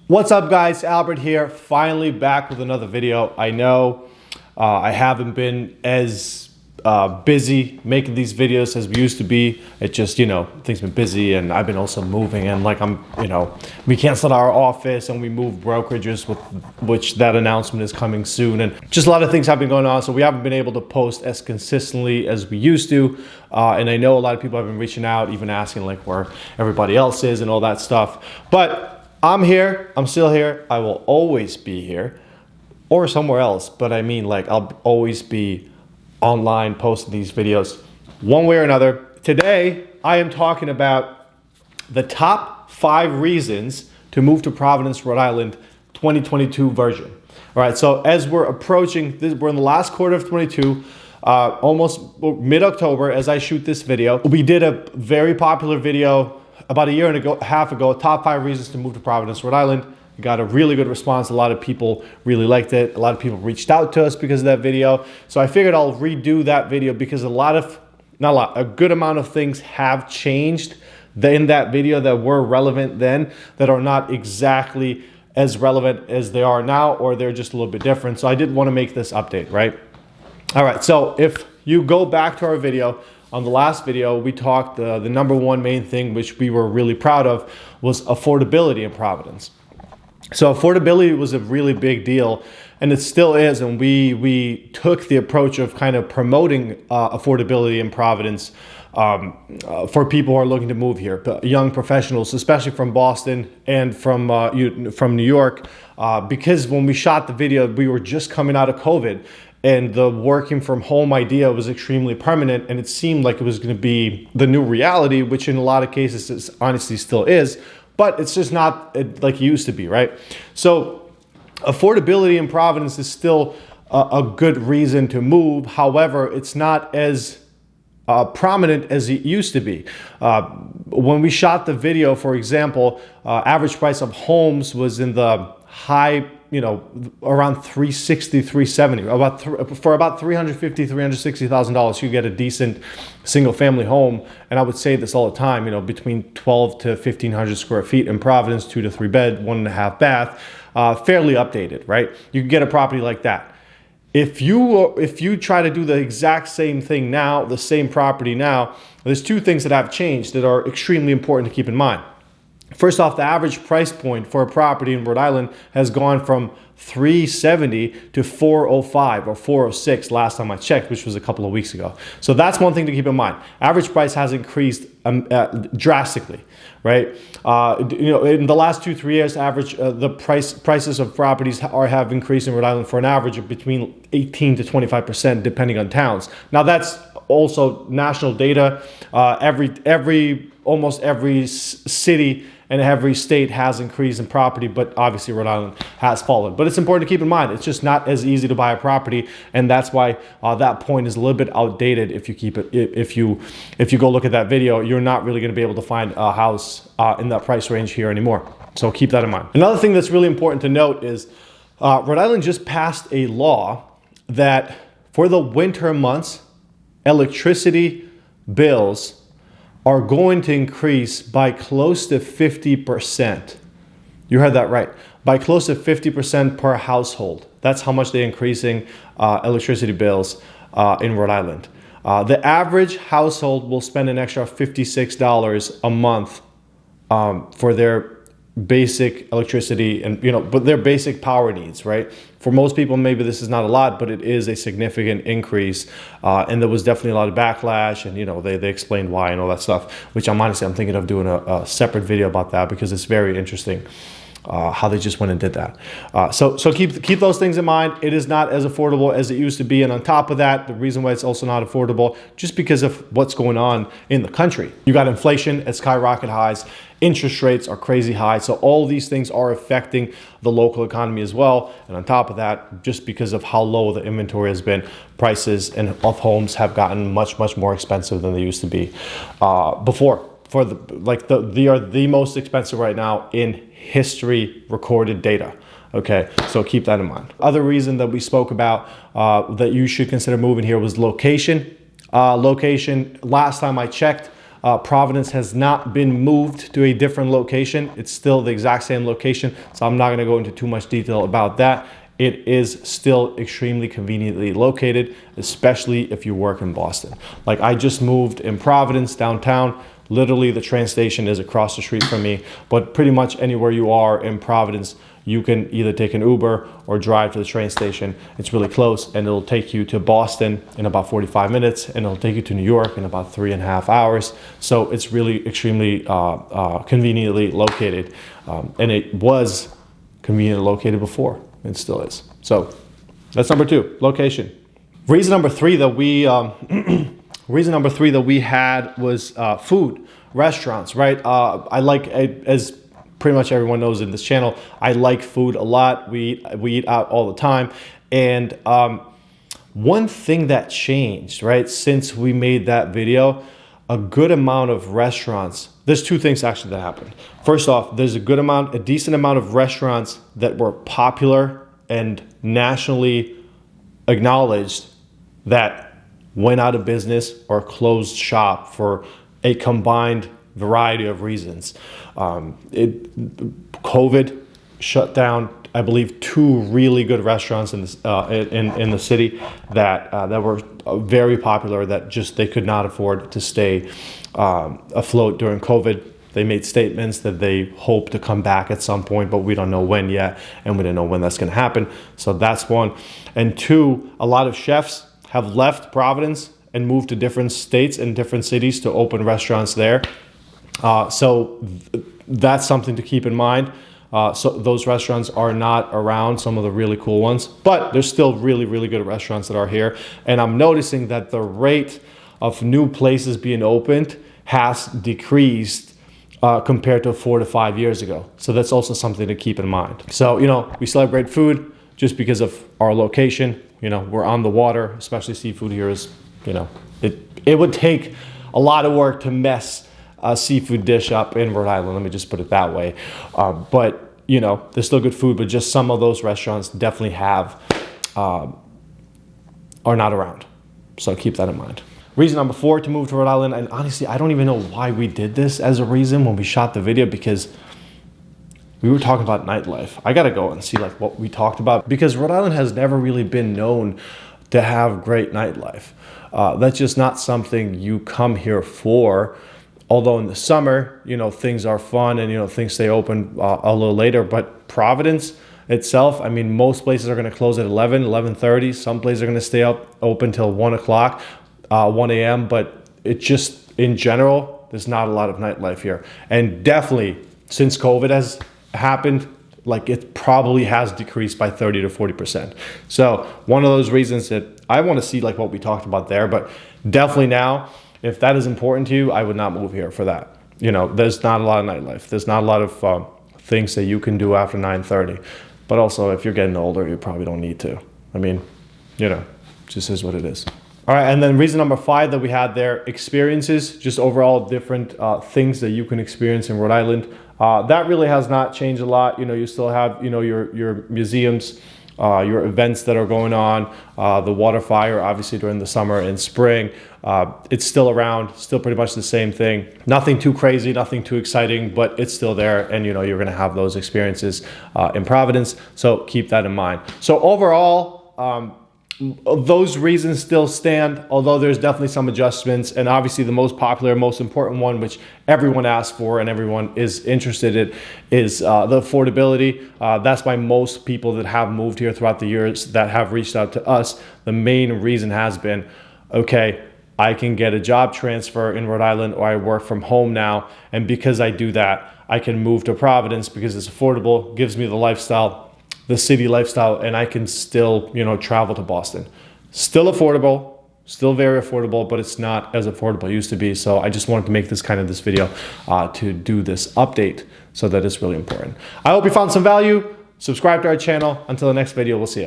What's up, guys? Albert here, finally back with another video. I know I haven't been as busy making these videos as we used to be. It just, things been busy, and I've been also moving, and we canceled our office and we moved brokerages, which that announcement is coming soon, and just a lot of things have been going on, so we haven't been able to post as consistently as we used to. And I know a lot of people have been reaching out, even asking where everybody else is and all that stuff. But I'm here, I'm still here, I will always be here, or somewhere else, but I mean I'll always be online posting these videos one way or another. Today, I am talking about the top 5 reasons to move to Providence, Rhode Island, 2022 version. All right, so as we're approaching this, we're in the last quarter of 22, almost mid-October as I shoot this video. We did a very popular video about a year and a half ago, top 5 reasons to move to Providence, Rhode Island. We got a really good response. A lot of people really liked it. A lot of people reached out to us because of that video. So I figured I'll redo that video because a good amount of things have changed in that video that were relevant then that are not exactly as relevant as they are now, or they're just a little bit different. So I did want to make this update, right? All right, so if you go back to our video, on the last video, we talked, the number one main thing, which we were really proud of, was affordability in Providence. So affordability was a really big deal, and it still is. And we took the approach of kind of promoting affordability in Providence for people who are looking to move here, young professionals, especially from Boston and from New York, because when we shot the video, we were just coming out of COVID. And the working from home idea was extremely permanent, and it seemed like it was going to be the new reality, which in a lot of cases it honestly still is, but it's just not like it used to be, right? So affordability in Providence is still a good reason to move. However, it's not as prominent as it used to be. When we shot the video, for example, average price of homes was in the high, around 360, 370, for about $350,000, $360,000, you get a decent single family home. And I would say this all the time, between 12 to 1,500 square feet in Providence, 2 to 3 bed, 1.5 bath, fairly updated, right? You can get a property like that. If you try to do the exact same thing now, the same property now, there's 2 things that have changed that are extremely important to keep in mind. First off, the average price point for a property in Rhode Island has gone from $370 to $405 or $406 last time I checked, which was a couple of weeks ago. So that's one thing to keep in mind. Average price has increased drastically, right? In the last 2-3 years, the prices of properties have increased in Rhode Island for an average of between 18 to 25%, depending on towns. Now that's also national data. Almost every city and every state has increased in property, but obviously Rhode Island has fallen. But it's important to keep in mind, it's just not as easy to buy a property, and that's why that point is a little bit outdated. If you go look at that video, you're not really going to be able to find a house in that price range here anymore. So keep that in mind. Another thing that's really important to note is Rhode Island just passed a law that for the winter months, electricity bills are going to increase by close to 50%. You heard that right. By close to 50% per household. That's how much they're increasing electricity bills in Rhode Island. The average household will spend an extra $56 a month for their basic electricity and but their basic power needs, right? For most people, maybe this is not a lot, but it is a significant increase, and there was definitely a lot of backlash, and they explained why and all that stuff, which I'm thinking of doing a separate video about that because it's very interesting how they just went and did that. So keep those things in mind. It is not as affordable as it used to be, and on top of that, the reason why it's also not affordable, just because of what's going on in the country. You got inflation at skyrocket highs. Interest rates are crazy high. So all these things are affecting the local economy as well. And on top of that, just because of how low the inventory has been, prices of homes have gotten much, much more expensive than they used to be before. They are the most expensive right now in history recorded data. Okay, so keep that in mind. Other reason that we spoke about that you should consider moving here was location. Location, last time I checked, Providence has not been moved to a different location. It's still the exact same location, so I'm not going to go into too much detail about that. It is still extremely conveniently located, especially if you work in Boston. Like, I just moved in Providence, downtown. Literally, the train station is across the street from me, but pretty much anywhere you are in Providence, you can either take an Uber or drive to the train station. It's really close, and it'll take you to Boston in about 45 minutes, and it'll take you to New York in about 3.5 hours. So it's really extremely conveniently located, and it was conveniently located before. It still is. So that's number 2, location. Reason number 3 that we had was food, restaurants, right? As pretty much everyone knows in this channel, I like food a lot. We eat out all the time. And one thing that changed, right, since we made that video, a good amount of restaurants, there's 2 things actually that happened. First off, there's a decent amount of restaurants that were popular and nationally acknowledged that went out of business or closed shop for a combined variety of reasons. COVID shut down, I believe, 2 really good restaurants in the city that were very popular, that just they could not afford to stay afloat during COVID. They made statements that they hope to come back at some point, but we don't know when yet, and we don't know when that's going to happen. So that's one. And 2, a lot of chefs have left Providence and moved to different states and different cities to open restaurants there. So that's something to keep in mind. So those restaurants are not around, some of the really cool ones, but there's still really, really good restaurants that are here. And I'm noticing that the rate of new places being opened has decreased compared to 4 to 5 years ago. So that's also something to keep in mind. So, we celebrate food just because of our location. We're on the water, especially seafood here is, it would take a lot of work to mess a seafood dish up in Rhode Island. Let me just put it that way. But, there's still good food, but just some of those restaurants definitely are not around. So keep that in mind. Reason number 4 to move to Rhode Island, and honestly, I don't even know why we did this as a reason when we shot the video, because we were talking about nightlife. I gotta go and see what we talked about, because Rhode Island has never really been known to have great nightlife. That's just not something you come here for. Although in the summer, things are fun and, things stay open a little later. But Providence itself, I mean, most places are going to close at 11, 11:30. Some places are going to stay open till 1 o'clock, 1 a.m. But it just, in general, there's not a lot of nightlife here. And definitely, since COVID has happened, it probably has decreased by 30 to 40%. So one of those reasons that I want to see what we talked about there, but definitely now, if that is important to you, I would not move here for that. There's not a lot of nightlife. There's not a lot of things that you can do after 9:30. But also, if you're getting older, you probably don't need to. I mean, just is what it is. All right, and then reason number 5 that we had there, experiences, just overall different things that you can experience in Rhode Island. That really has not changed a lot. You still have, your museums, your events that are going on, the water fire, obviously during the summer and spring. It's still around, still pretty much the same thing. Nothing too crazy, nothing too exciting, but it's still there. And, you're going to have those experiences in Providence. So keep that in mind. So overall, those reasons still stand, although there's definitely some adjustments. And obviously the most popular, most important one, which everyone asks for and everyone is interested in, is the affordability. That's why most people that have moved here throughout the years that have reached out to us, the main reason has been, okay, I can get a job transfer in Rhode Island, or I work from home now. And because I do that, I can move to Providence because it's affordable, gives me the lifestyle, the city lifestyle, and I can still, travel to Boston. Still affordable, still very affordable, but it's not as affordable as it used to be. So I just wanted to make this video to do this update, so that it's really important. I hope you found some value. Subscribe to our channel. Until the next video, we'll see you.